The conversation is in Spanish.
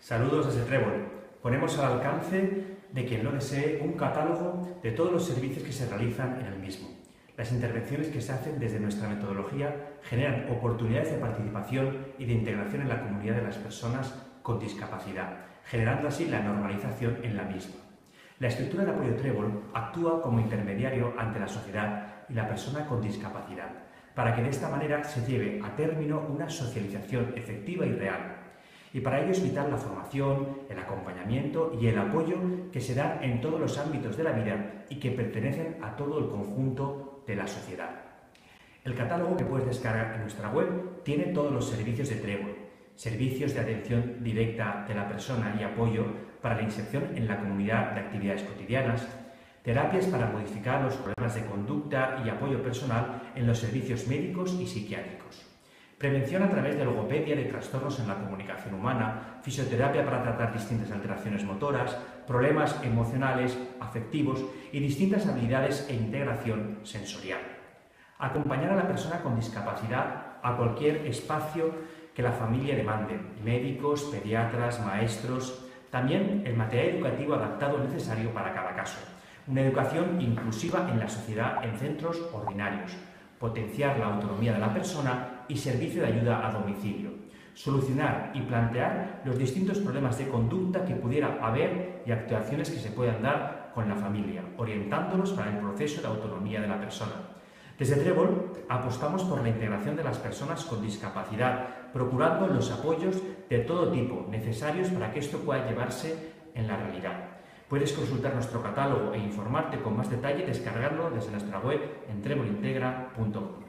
Saludos desde Trébol. Ponemos al alcance de quien lo desee un catálogo de todos los servicios que se realizan en el mismo. Las intervenciones que se hacen desde nuestra metodología generan oportunidades de participación y de integración en la comunidad de las personas con discapacidad, generando así la normalización en la misma. La estructura de apoyo Trébol actúa como intermediario ante la sociedad y la persona con discapacidad, para que de esta manera se lleve a término una socialización efectiva y real. Y para ello es vital la formación, el acompañamiento y el apoyo que se dan en todos los ámbitos de la vida y que pertenecen a todo el conjunto de la sociedad. El catálogo que puedes descargar en nuestra web tiene todos los servicios de Trébol, servicios de atención directa de la persona y apoyo para la inserción en la comunidad de actividades cotidianas, terapias para modificar los problemas de conducta y apoyo personal en los servicios médicos y psiquiátricos. Prevención a través de logopedia de trastornos en la comunicación humana, fisioterapia para tratar distintas alteraciones motoras, problemas emocionales, afectivos y distintas habilidades e integración sensorial. Acompañar a la persona con discapacidad a cualquier espacio que la familia demande, médicos, pediatras, maestros, también el material educativo adaptado necesario para cada caso. Una educación inclusiva en la sociedad en centros ordinarios, potenciar la autonomía de la persona y servicio de ayuda a domicilio, solucionar y plantear los distintos problemas de conducta que pudiera haber y actuaciones que se puedan dar con la familia, orientándolos para el proceso de autonomía de la persona. Desde Trébol apostamos por la integración de las personas con discapacidad, procurando los apoyos de todo tipo necesarios para que esto pueda llevarse en la realidad. Puedes consultar nuestro catálogo e informarte con más detalle descargando desde nuestra web en trebolintegra.com.